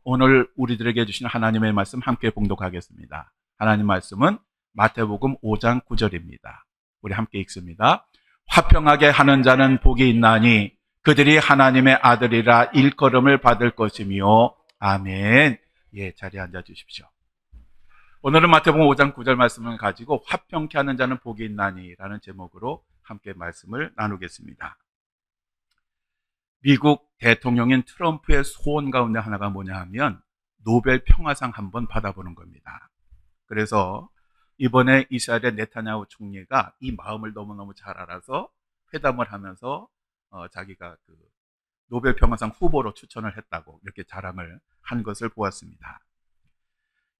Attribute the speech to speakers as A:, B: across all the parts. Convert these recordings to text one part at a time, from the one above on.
A: 오늘 우리들에게 주신 하나님의 말씀 함께 봉독하겠습니다. 하나님 말씀은 마태복음 5장 9절입니다. 우리 함께 읽습니다. 화평하게 하는 자는 복이 있나니 그들이 하나님의 아들이라 일컬음을 받을 것이며. 아멘. 예, 자리에 앉아 주십시오. 오늘은 마태복음 5장 9절 말씀을 가지고 화평케 하는 자는 복이 있나니 라는 제목으로 함께 말씀을 나누겠습니다. 미국 대통령인 트럼프의 소원 가운데 하나가 뭐냐 하면 노벨 평화상 한번 받아보는 겁니다. 그래서 이번에 이스라엘의 네타냐후 총리가 이 마음을 너무너무 잘 알아서 회담을 하면서 자기가 그 노벨 평화상 후보로 추천을 했다고 이렇게 자랑을 한 것을 보았습니다.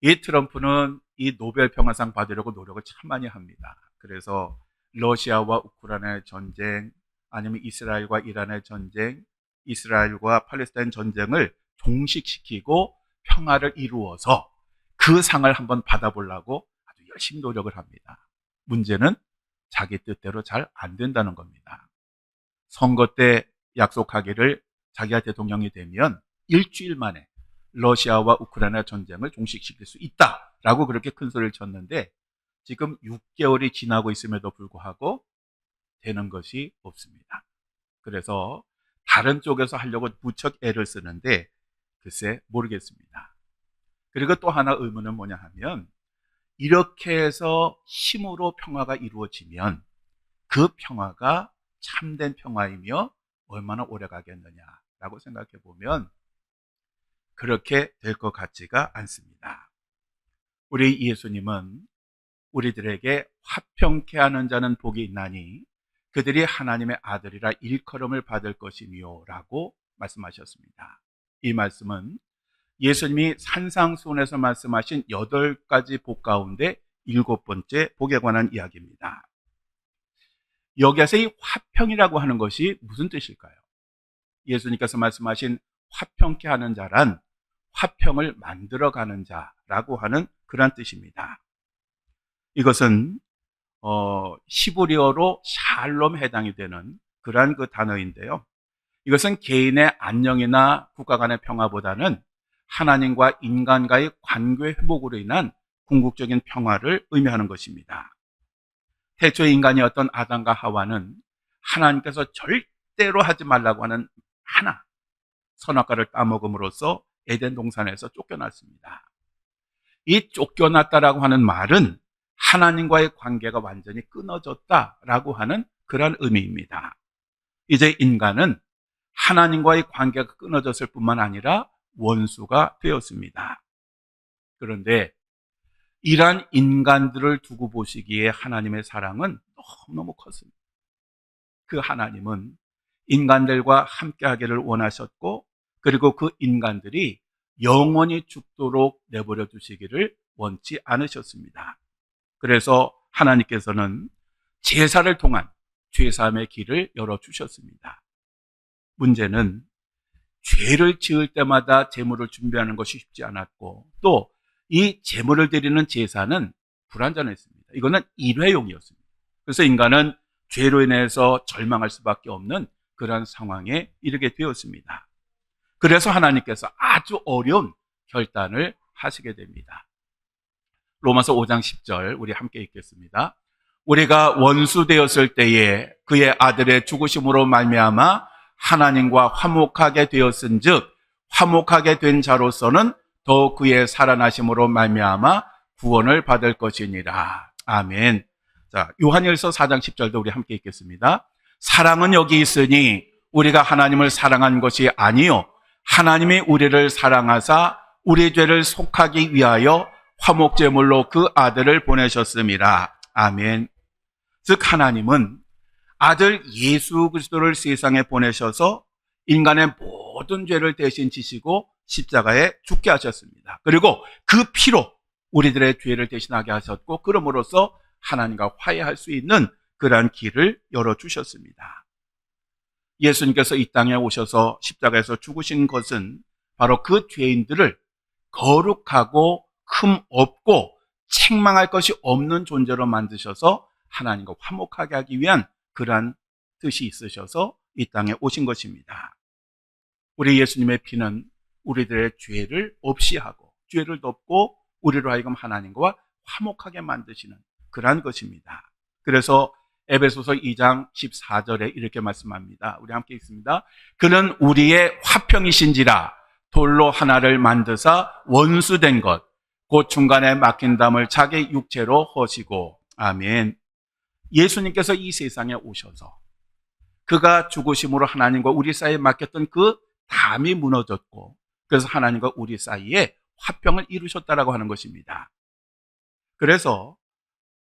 A: 이 트럼프는 이 노벨 평화상 받으려고 노력을 참 많이 합니다. 그래서 러시아와 우크라이나의 전쟁, 아니면 이스라엘과 이란의 전쟁, 이스라엘과 팔레스타인 전쟁을 종식시키고 평화를 이루어서 그 상을 한번 받아보려고 아주 열심히 노력을 합니다. 문제는 자기 뜻대로 잘 안 된다는 겁니다. 선거 때 약속하기를 자기가 대통령이 되면 일주일 만에 러시아와 우크라이나 전쟁을 종식시킬 수 있다라고 그렇게 큰 소리를 쳤는데 지금 6개월이 지나고 있음에도 불구하고 되는 것이 없습니다. 그래서 다른 쪽에서 하려고 무척 애를 쓰는데 글쎄 모르겠습니다. 그리고 또 하나 의문은 뭐냐 하면 이렇게 해서 힘으로 평화가 이루어지면 그 평화가 참된 평화이며 얼마나 오래 가겠느냐라고 생각해 보면 그렇게 될 것 같지가 않습니다. 우리 예수님은 우리들에게 화평케 하는 자는 복이 있나니 그들이 하나님의 아들이라 일컬음을 받을 것이며 라고 말씀하셨습니다. 이 말씀은 예수님이 산상수훈에서 말씀하신 8가지 복 가운데 7번째 복에 관한 이야기입니다. 여기에서 이 화평이라고 하는 것이 무슨 뜻일까요? 예수님께서 말씀하신 화평케 하는 자란 화평을 만들어가는 자라고 하는 그런 뜻입니다. 이것은 히브리어로 샬롬 해당이 되는 그러한 그 단어인데요. 이것은 개인의 안녕이나 국가 간의 평화보다는 하나님과 인간과의 관계 회복으로 인한 궁극적인 평화를 의미하는 것입니다. 태초 인간이었던 아담과 하와는 하나님께서 절대로 하지 말라고 하는 하나 선악과를 따먹음으로써 에덴 동산에서 쫓겨났습니다. 이 쫓겨났다라고 하는 말은 하나님과의 관계가 완전히 끊어졌다라고 하는 그런 의미입니다. 이제 인간은 하나님과의 관계가 끊어졌을 뿐만 아니라 원수가 되었습니다. 그런데 이러한 인간들을 두고 보시기에 하나님의 사랑은 너무너무 컸습니다. 그 하나님은 인간들과 함께하기를 원하셨고 그리고 그 인간들이 영원히 죽도록 내버려 두시기를 원치 않으셨습니다. 그래서 하나님께서는 제사를 통한 죄사함의 길을 열어주셨습니다. 문제는 죄를 지을 때마다 제물을 준비하는 것이 쉽지 않았고 또 이 제물을 드리는 제사는 불완전했습니다. 이거는 일회용이었습니다. 그래서 인간은 죄로 인해서 절망할 수밖에 없는 그런 상황에 이르게 되었습니다. 그래서 하나님께서 아주 어려운 결단을 하시게 됩니다. 로마서 5장 10절 우리 함께 읽겠습니다. 우리가 원수 되었을 때에 그의 아들의 죽으심으로 말미암아 하나님과 화목하게 되었은즉 화목하게 된 자로서는 더 그의 살아나심으로 말미암아 구원을 받을 것이니라. 아멘. 자, 요한일서 4장 10절도 우리 함께 읽겠습니다. 사랑은 여기 있으니 우리가 하나님을 사랑한 것이 아니요 하나님이 우리를 사랑하사 우리 죄를 속하기 위하여 화목제물로 그 아들을 보내셨습니다. 아멘. 즉 하나님은 아들 예수 그리스도를 세상에 보내셔서 인간의 모든 죄를 대신 지시고 십자가에 죽게 하셨습니다. 그리고 그 피로 우리들의 죄를 대신하게 하셨고 그럼으로써 하나님과 화해할 수 있는 그러한 길을 열어주셨습니다. 예수님께서 이 땅에 오셔서 십자가에서 죽으신 것은 바로 그 죄인들을 거룩하고 흠 없고 책망할 것이 없는 존재로 만드셔서 하나님과 화목하게 하기 위한 그러한 뜻이 있으셔서 이 땅에 오신 것입니다. 우리 예수님의 피는 우리들의 죄를 없이 하고 죄를 덮고 우리로 하여금 하나님과 화목하게 만드시는 그러한 것입니다. 그래서 에베소서 2장 14절에 이렇게 말씀합니다. 우리 함께 읽습니다. 그는 우리의 화평이신지라 돌로 하나를 만드사 원수된 것 곧 중간에 막힌 담을 자기 육체로 허시고. 아멘. 예수님께서 이 세상에 오셔서 그가 죽으심으로 하나님과 우리 사이에 막혔던 그 담이 무너졌고, 그래서 하나님과 우리 사이에 화평을 이루셨다라고 하는 것입니다. 그래서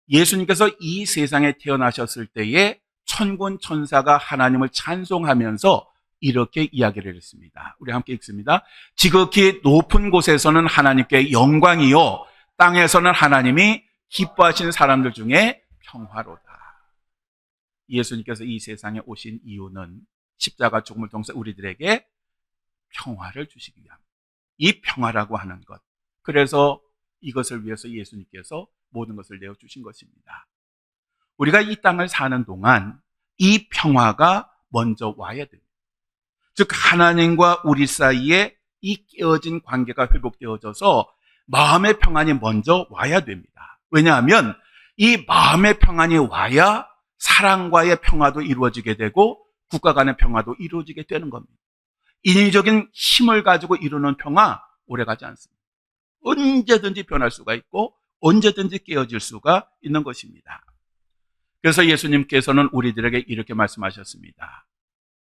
A: 예수님께서 이 세상에 태어나셨을 때에 천군 천사가 하나님을 찬송하면서 이렇게 이야기를 했습니다. 우리 함께 읽습니다. 지극히 높은 곳에서는 하나님께 영광이요 땅에서는 하나님이 기뻐하신 사람들 중에 평화로다. 예수님께서 이 세상에 오신 이유는 십자가 죽음을 통해서 우리들에게 평화를 주시기 위함. 이 평화라고 하는 것. 그래서 이것을 위해서 예수님께서 모든 것을 내어주신 것입니다. 우리가 이 땅을 사는 동안 이 평화가 먼저 와야 됩니다. 즉 하나님과 우리 사이에 이 깨어진 관계가 회복되어져서 마음의 평안이 먼저 와야 됩니다. 왜냐하면 이 마음의 평안이 와야 사랑과의 평화도 이루어지게 되고 국가 간의 평화도 이루어지게 되는 겁니다. 인위적인 힘을 가지고 이루는 평화 오래가지 않습니다. 언제든지 변할 수가 있고 언제든지 깨어질 수가 있는 것입니다. 그래서 예수님께서는 우리들에게 이렇게 말씀하셨습니다.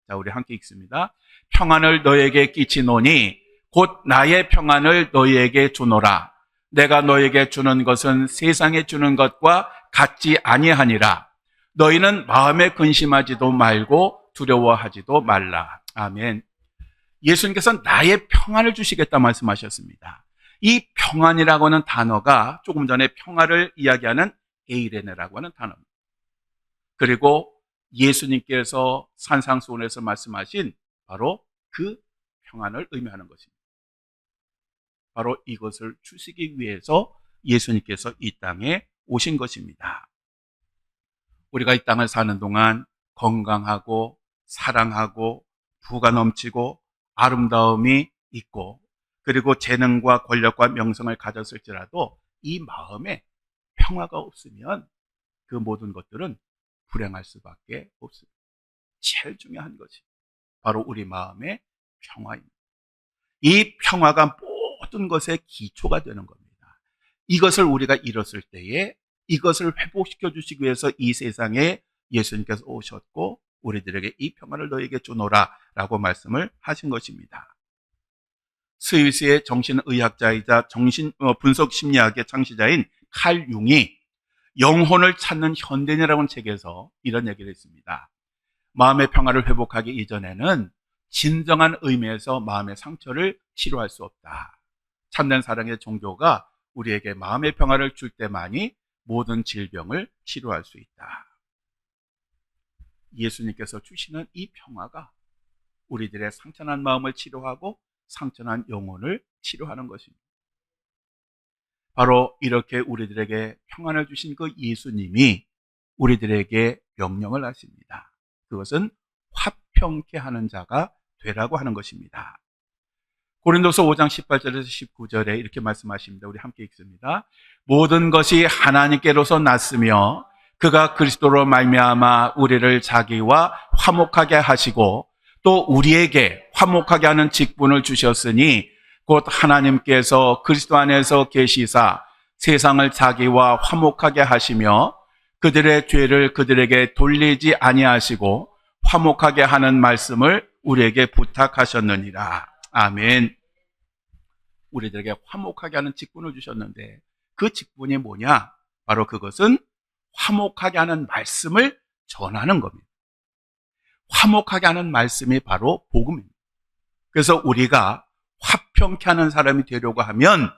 A: 자, 우리 함께 읽습니다. 평안을 너에게 끼치노니 곧 나의 평안을 너희에게 주노라. 내가 너에게 주는 것은 세상에 주는 것과 같지 아니하니라. 너희는 마음에 근심하지도 말고 두려워하지도 말라. 아멘. 예수님께서 나의 평안을 주시겠다 말씀하셨습니다. 이 평안이라고 하는 단어가 조금 전에 평화를 이야기하는 에이레네라고 하는 단어입니다. 그리고 예수님께서 산상수훈에서 말씀하신 바로 그 평안을 의미하는 것입니다. 바로 이것을 주시기 위해서 예수님께서 이 땅에 오신 것입니다. 우리가 이 땅을 사는 동안 건강하고 사랑하고 부가 넘치고 아름다움이 있고 그리고 재능과 권력과 명성을 가졌을지라도 이 마음에 평화가 없으면 그 모든 것들은 불행할 수밖에 없습니다. 제일 중요한 것이 바로 우리 마음의 평화입니다. 이 평화가 모든 것의 기초가 되는 겁니다. 이것을 우리가 잃었을 때에 이것을 회복시켜 주시기 위해서 이 세상에 예수님께서 오셨고 우리들에게 이 평화를 너에게 주노라 라고 말씀을 하신 것입니다. 스위스의 정신의학자이자 분석심리학의 창시자인 칼 융이 영혼을 찾는 현대인이라는 책에서 이런 얘기를 했습니다. 마음의 평화를 회복하기 이전에는 진정한 의미에서 마음의 상처를 치료할 수 없다. 참된 사랑의 종교가 우리에게 마음의 평화를 줄 때만이 모든 질병을 치료할 수 있다. 예수님께서 주시는 이 평화가 우리들의 상처난 마음을 치료하고 상처난 영혼을 치료하는 것입니다. 바로 이렇게 우리들에게 평안을 주신 그 예수님이 우리들에게 명령을 하십니다. 그것은 화평케 하는 자가 되라고 하는 것입니다. 고린도서 5장 18절에서 19절에 이렇게 말씀하십니다. 우리 함께 읽습니다. 모든 것이 하나님께로서 났으며 그가 그리스도로 말미암아 우리를 자기와 화목하게 하시고 또 우리에게 화목하게 하는 직분을 주셨으니 곧 하나님께서 그리스도 안에서 계시사 세상을 자기와 화목하게 하시며 그들의 죄를 그들에게 돌리지 아니하시고 화목하게 하는 말씀을 우리에게 부탁하셨느니라. 아멘. 우리들에게 화목하게 하는 직분을 주셨는데 그 직분이 뭐냐? 바로 그것은 화목하게 하는 말씀을 전하는 겁니다. 화목하게 하는 말씀이 바로 복음입니다. 그래서 우리가 화평케 하는 사람이 되려고 하면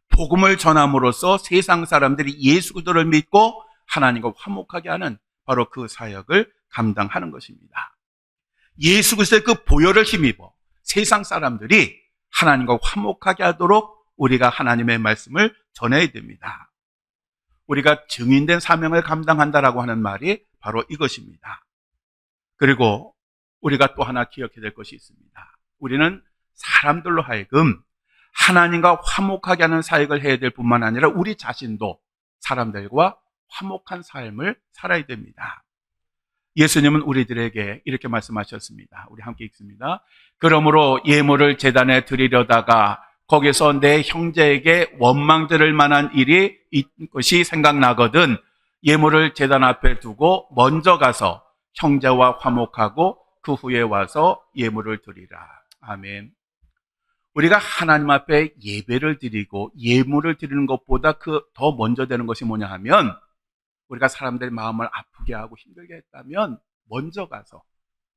A: 복음을 전함으로써 세상 사람들이 예수 그리스도를 믿고 하나님과 화목하게 하는 바로 그 사역을 감당하는 것입니다. 예수 그리스도의 그 보혈을 힘입어 세상 사람들이 하나님과 화목하게 하도록 우리가 하나님의 말씀을 전해야 됩니다. 우리가 증인된 사명을 감당한다라고 하는 말이 바로 이것입니다. 그리고 우리가 또 하나 기억해야 될 것이 있습니다. 우리는 사람들로 하여금 하나님과 화목하게 하는 사역을 해야 될 뿐만 아니라 우리 자신도 사람들과 화목한 삶을 살아야 됩니다. 예수님은 우리들에게 이렇게 말씀하셨습니다. 우리 함께 읽습니다. 그러므로 예물을 제단에 드리려다가 거기서 내 형제에게 원망들을 만한 일이 있는 것이 생각나거든 예물을 제단 앞에 두고 먼저 가서 형제와 화목하고 그 후에 와서 예물을 드리라. 아멘. 우리가 하나님 앞에 예배를 드리고 예물을 드리는 것보다 더 먼저 되는 것이 뭐냐 하면 우리가 사람들의 마음을 아프게 하고 힘들게 했다면 먼저 가서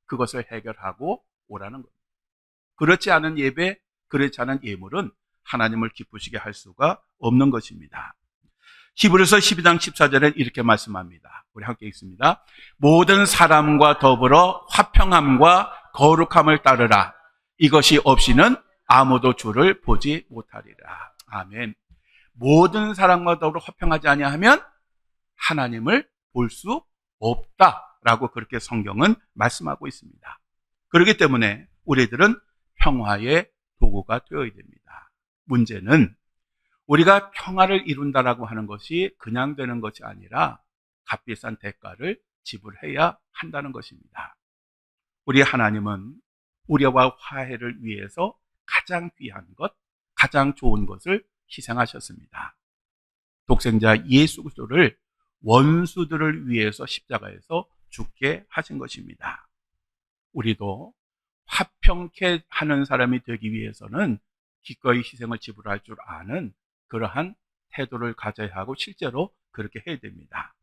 A: 그것을 해결하고 오라는 겁니다. 그렇지 않은 예배, 그렇지 않은 예물은 하나님을 기쁘시게 할 수가 없는 것입니다. 히브리서 12장 14절에 이렇게 말씀합니다. 우리 함께 읽습니다. 모든 사람과 더불어 화평함과 거룩함을 따르라. 이것이 없이는 아무도 주를 보지 못하리라. 아멘. 모든 사람과 더불어 화평하지 아니하면 하나님을 볼 수 없다라고 그렇게 성경은 말씀하고 있습니다. 그렇기 때문에 우리들은 평화의 도구가 되어야 됩니다. 문제는 우리가 평화를 이룬다라고 하는 것이 그냥 되는 것이 아니라 값비싼 대가를 지불해야 한다는 것입니다. 우리 하나님은 우리와 화해를 위해서 가장 귀한 것, 가장 좋은 것을 희생하셨습니다. 독생자 예수 그리스도를 원수들을 위해서 십자가에서 죽게 하신 것입니다. 우리도 화평케 하는 사람이 되기 위해서는 기꺼이 희생을 지불할 줄 아는 그러한 태도를 가져야 하고 실제로 그렇게 해야 됩니다.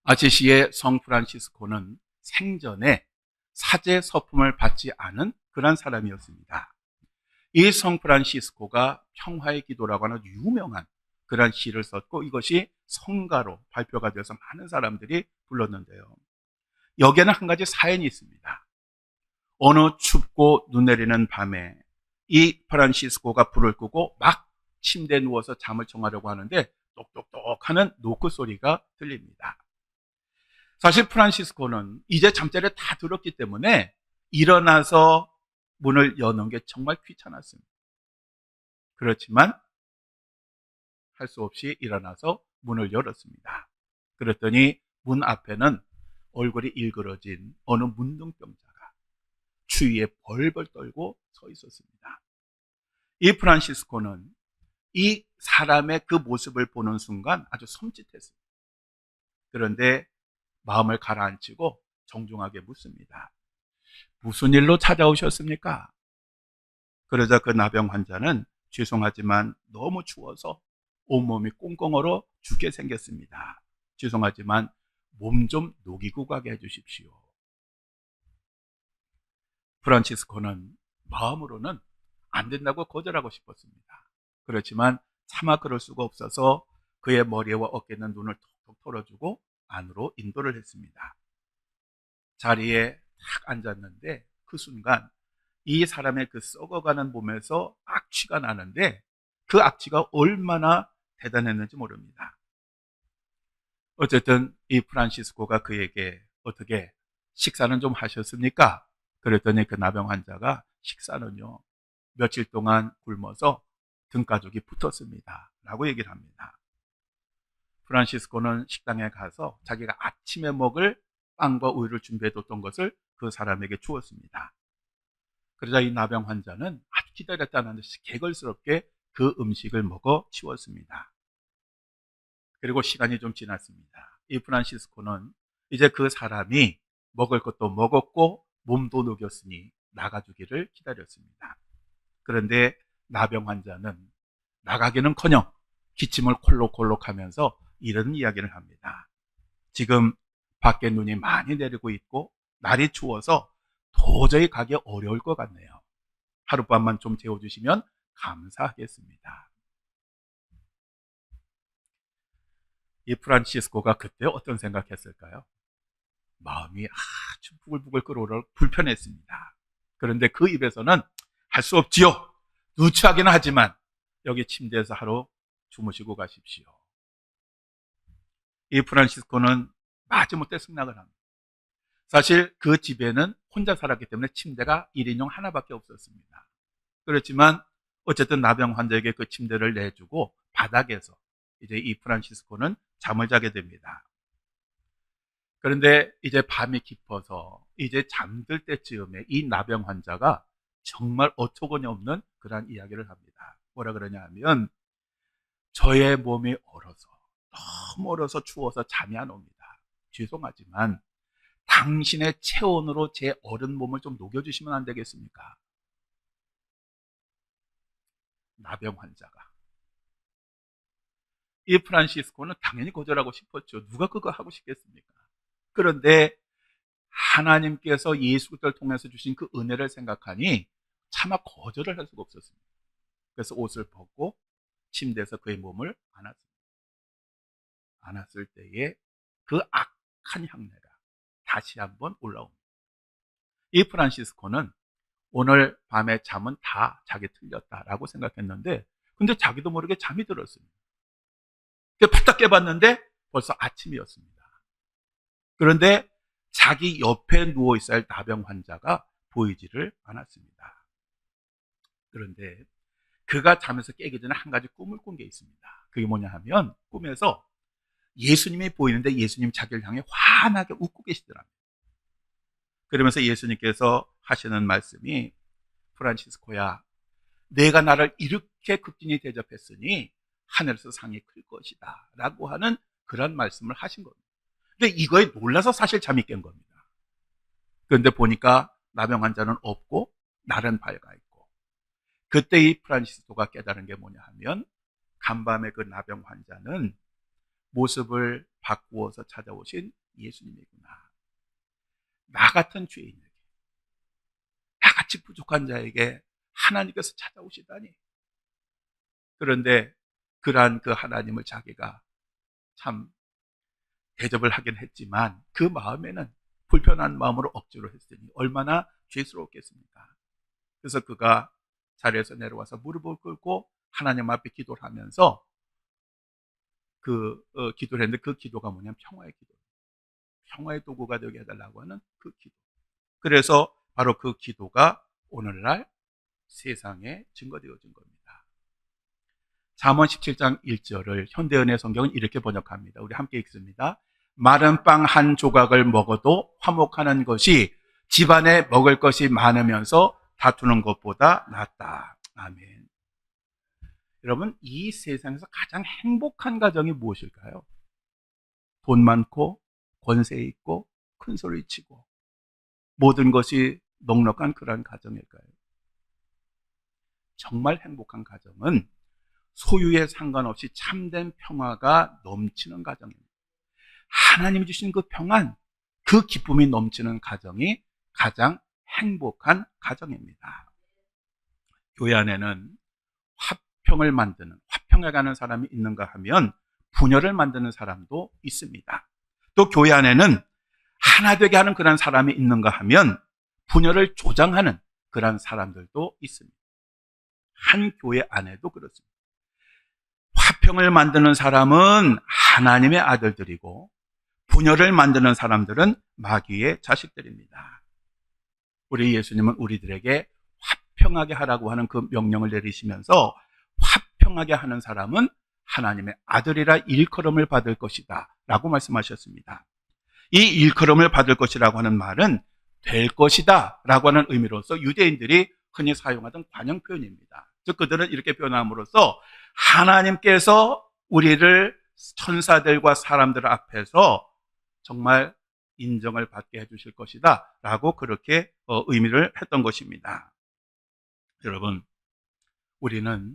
A: 아시시의 성 프란시스코는 생전에 사제 서품을 받지 않은 그런 사람이었습니다. 이 성 프란시스코가 평화의 기도라고 하는 유명한 그런 시를 썼고 이것이 성가로 발표가 되어서 많은 사람들이 불렀는데요. 여기에는 한 가지 사연이 있습니다. 어느 춥고 눈 내리는 밤에 이 프란시스코가 불을 끄고 막 침대에 누워서 잠을 청하려고 하는데 똑똑똑 하는 노크 소리가 들립니다. 사실 프란시스코는 이제 잠자리에 다 들었기 때문에 일어나서 문을 여는 게 정말 귀찮았습니다. 그렇지만 할 수 없이 일어나서 문을 열었습니다. 그랬더니 문 앞에는 얼굴이 일그러진 어느 문둥병자가 추위에 벌벌 떨고 서 있었습니다. 이 프란시스코는 이 사람의 그 모습을 보는 순간 아주 섬찟했습니다. 그런데 마음을 가라앉히고 정중하게 묻습니다. 무슨 일로 찾아오셨습니까? 그러자 그 나병 환자는 죄송하지만 너무 추워서 온몸이 꽁꽁 얼어 죽게 생겼습니다. 죄송하지만 몸 좀 녹이고 가게 해주십시오. 프란치스코는 마음으로는 안 된다고 거절하고 싶었습니다. 그렇지만 차마 그럴 수가 없어서 그의 머리와 어깨는 눈을 톡톡 털어주고 안으로 인도를 했습니다. 자리에 탁 앉았는데 그 순간 이 사람의 그 썩어가는 몸에서 악취가 나는데 그 악취가 얼마나 대단했는지 모릅니다. 어쨌든 이 프란시스코가 그에게 어떻게 식사는 좀 하셨습니까? 그랬더니 그 나병 환자가 식사는요 며칠 동안 굶어서 등가죽이 붙었습니다 라고 얘기를 합니다. 프란시스코는 식당에 가서 자기가 아침에 먹을 빵과 우유를 준비해뒀던 것을 그 사람에게 주었습니다. 그러자 이 나병 환자는 아주 기다렸다는 듯이 개걸스럽게 그 음식을 먹어 치웠습니다. 그리고 시간이 좀 지났습니다. 이 프란시스코는 이제 그 사람이 먹을 것도 먹었고 몸도 녹였으니 나가주기를 기다렸습니다. 그런데 나병 환자는 나가기는커녕 기침을 콜록콜록 하면서 이런 이야기를 합니다. 지금 밖에 눈이 많이 내리고 있고 날이 추워서 도저히 가기 어려울 것 같네요. 하룻밤만 좀 재워주시면 감사하겠습니다. 이 프란시스코가 그때 어떤 생각했을까요? 마음이 아주 부글부글 끓어오르 불편했습니다. 그런데 그 입에서는 할 수 없지요. 누추하기는 하지만 여기 침대에서 하루 주무시고 가십시오. 이 프란시스코는 마지못해 승낙을 합니다. 사실 그 집에는 혼자 살았기 때문에 침대가 1인용 하나밖에 없었습니다. 그렇지만 어쨌든 나병 환자에게 그 침대를 내주고 바닥에서 이제 이 프란시스코는 잠을 자게 됩니다. 그런데 이제 밤이 깊어서 이제 잠들 때쯤에 이 나병 환자가 정말 어처구니 없는 그런 이야기를 합니다. 뭐라 그러냐 하면 저의 몸이 얼어서 너무 얼어서 추워서 잠이 안 옵니다. 죄송하지만 당신의 체온으로 제 얼은 몸을 좀 녹여주시면 안 되겠습니까? 나병 환자가. 이 프란시스코는 당연히 거절하고 싶었죠. 누가 그거 하고 싶겠습니까? 그런데 하나님께서 예수 그리스도를 통해서 주신 그 은혜를 생각하니 차마 거절을 할 수가 없었습니다. 그래서 옷을 벗고 침대에서 그의 몸을 안았습니다. 안았을 때에 그 악한 향내가 다시 한번 올라옵니다. 이 프란시스코는 오늘 밤에 잠은 다 자기 틀렸다라고 생각했는데 근데 자기도 모르게 잠이 들었습니다. 바짝 깨봤는데 벌써 아침이었습니다. 그런데 자기 옆에 누워있어야 할 나병 환자가 보이지를 않았습니다. 그런데 그가 잠에서 깨기 전에 한 가지 꿈을 꾼 게 있습니다. 그게 뭐냐 하면 꿈에서 예수님이 보이는데 예수님 자기를 향해 환하게 웃고 계시더랍니다. 그러면서 예수님께서 하시는 말씀이 프란시스코야, 내가 나를 이렇게 극진히 대접했으니 하늘에서 상이 클 것이다 라고 하는 그런 말씀을 하신 겁니다. 근데 이거에 놀라서 사실 잠이 깬 겁니다. 그런데 보니까 나병 환자는 없고 날은 밝아 있고 그때 이 프란시스코가 깨달은 게 뭐냐 하면 간밤에 그 나병 환자는 모습을 바꾸어서 찾아오신 예수님이구나. 나 같은 죄인에게, 나같이 부족한 자에게 하나님께서 찾아오시다니. 그런데 그러한 그 하나님을 자기가 참 대접을 하긴 했지만 그 마음에는 불편한 마음으로 억지로 했으니 얼마나 죄스러웠겠습니까? 그래서 그가 자리에서 내려와서 무릎을 꿇고 하나님 앞에 기도를 하면서 기도를 했는데 그 기도가 뭐냐면 평화의 기도. 평화의 도구가 되게 해달라고 하는 그 기도. 그래서 바로 그 기도가 오늘날 세상에 증거되어진 겁니다. 잠언 17장 1절을 현대은혜 성경은 이렇게 번역합니다. 우리 함께 읽습니다. 마른 빵 한 조각을 먹어도 화목하는 것이 집안에 먹을 것이 많으면서 다투는 것보다 낫다. 아멘. 여러분, 이 세상에서 가장 행복한 가정이 무엇일까요? 돈 많고 권세 있고 큰 소리 치고 모든 것이 넉넉한 그런 가정일까요? 정말 행복한 가정은 소유에 상관없이 참된 평화가 넘치는 가정입니다. 하나님이 주신 그 평안, 그 기쁨이 넘치는 가정이 가장 행복한 가정입니다. 교회 안에는 화평을 만드는, 화평해 가는 사람이 있는가 하면 분열을 만드는 사람도 있습니다. 또 교회 안에는 하나 되게 하는 그런 사람이 있는가 하면 분열을 조장하는 그런 사람들도 있습니다. 한 교회 안에도 그렇습니다. 화평을 만드는 사람은 하나님의 아들들이고 분열을 만드는 사람들은 마귀의 자식들입니다. 우리 예수님은 우리들에게 화평하게 하라고 하는 그 명령을 내리시면서 화평하게 하는 사람은 하나님의 아들이라 일컬음을 받을 것이다 라고 말씀하셨습니다. 이 일컬음을 받을 것이라고 하는 말은 될 것이다 라고 하는 의미로서 유대인들이 흔히 사용하던 관용 표현입니다. 즉 그들은 이렇게 표현함으로써 하나님께서 우리를 천사들과 사람들 앞에서 정말 인정을 받게 해주실 것이다 라고 그렇게 의미를 했던 것입니다. 여러분, 우리는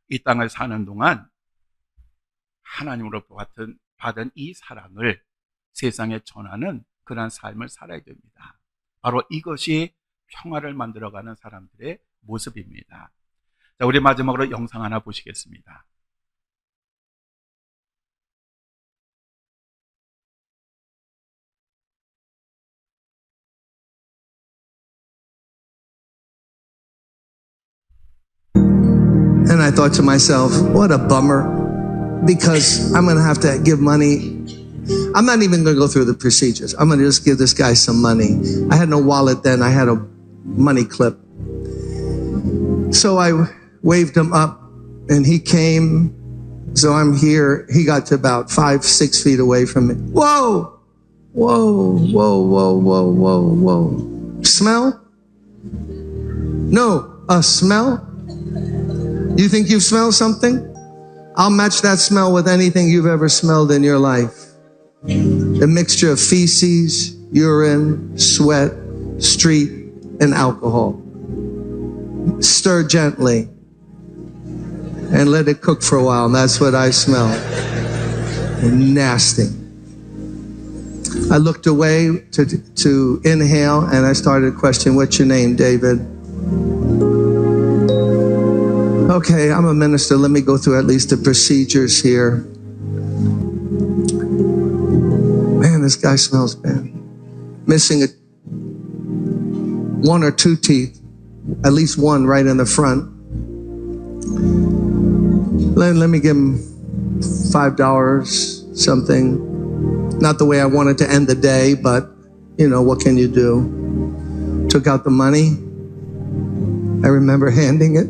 A: 이 땅을 사는 동안 하나님으로부터 받은 이 사랑을 세상에 전하는 그런 삶을 살아야 됩니다. 바로 이것이 평화를 만들어가는 사람들의 모습입니다. 자, 우리 마지막으로 영상 하나 보시겠습니다.
B: And I thought to myself, what a bummer, because I'm going to have to give money. I'm not even going to go through the procedures. I'm going to just give this guy some money. I had no wallet then. I had a money clip. So I waved him up and he came. So I'm here. He got to about 5-6 feet away from me. Whoa, whoa, whoa, whoa, whoa, whoa, whoa. Smell? No, a smell? You think you've smelled something? I'll match that smell with anything you've ever smelled in your life. A mixture of feces, urine, sweat, street, and alcohol. Stir gently and let it cook for a while. And that's what I smell. Nasty. I looked away to inhale and I started questioning, what's your name, David? Okay, I'm a minister. Let me go through at least the procedures here. Man, this guy smells bad. Missing one or two teeth, at least one right in the front. Let me give him $5, something. Not the way I wanted to end the day, but you know, what can you do? Took out the money. I remember handing it.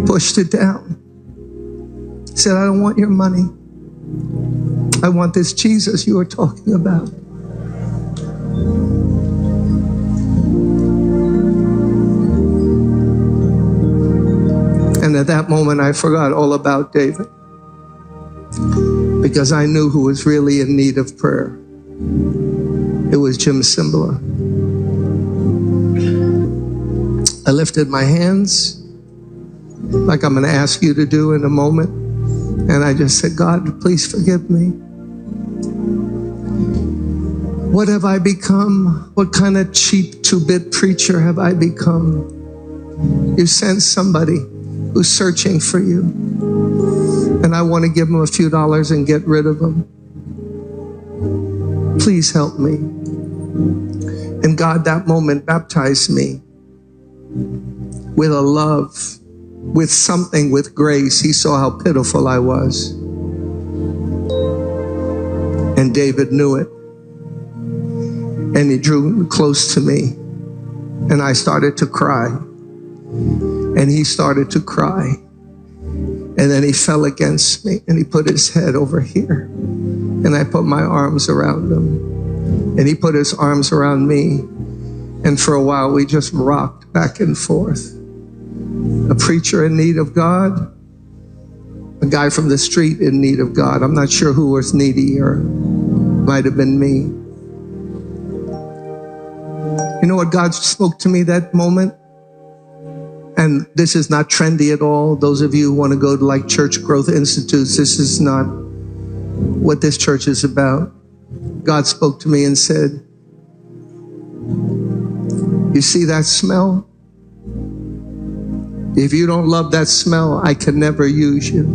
B: Pushed it down. He said, I don't want your money. I want this Jesus you were talking about. And at that moment, I forgot all about David because I knew who was really in need of prayer. It was Jim Cymbala. I lifted my hands like I'm going to ask you to do in a moment. And I just said, God, please forgive me. What have I become? What kind of cheap two-bit preacher have I become? You sent somebody who's searching for you. And I want to give him a few dollars and get rid of him. Please help me. And God, that moment baptized me with a love, with something, with grace. He saw how pitiful I was. And David knew it. And he drew close to me. And I started to cry. And he started to cry. And then he fell against me and he put his head over here. And I put my arms around him. And he put his arms around me. And for a while we just rocked back and forth. A preacher in need of God, a guy from the street in need of God. I'm not sure who was needy, or might have been me. You know what God spoke to me that moment? And this is not trendy at all. Those of you who want to go to like church growth institutes, this is not what this church is about. God spoke to me and said, you see that smell? If you don't love that smell, I can never use you.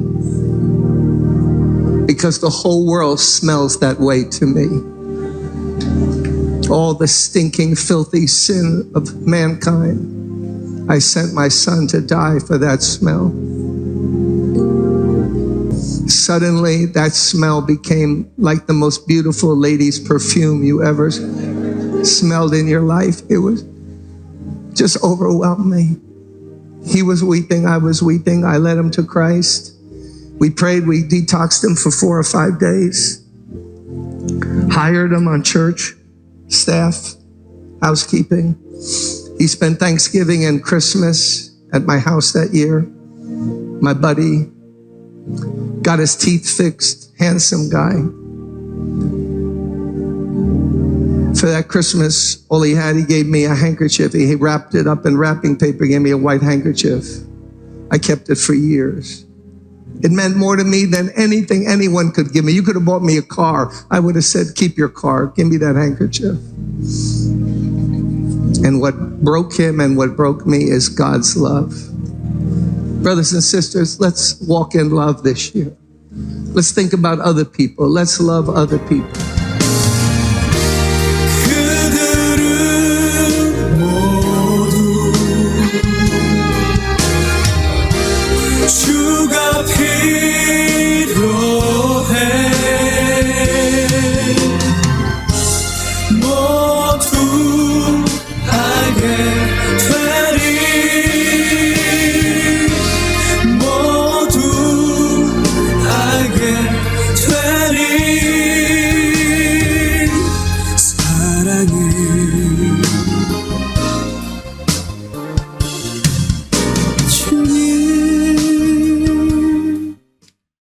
B: Because the whole world smells that way to me. All the stinking, filthy sin of mankind. I sent my son to die for that smell. Suddenly, that smell became like the most beautiful lady's perfume you ever smelled in your life. It was just overwhelmed me. He was weeping, I was weeping. I led him to Christ. We prayed, we detoxed him for 4 or 5 days. Hired him on church staff, housekeeping. He spent Thanksgiving and Christmas at my house that year. My buddy got his teeth fixed, handsome guy. For that Christmas, all he had, he gave me a handkerchief. He wrapped it up in wrapping paper, gave me a white handkerchief. I kept it for years. It meant more to me than anything anyone could give me. You could have bought me a car. I would have said, keep your car. Give me that handkerchief. And what broke him and what broke me is God's love. Brothers and sisters, let's walk in love this year. Let's think about other people. Let's love other people.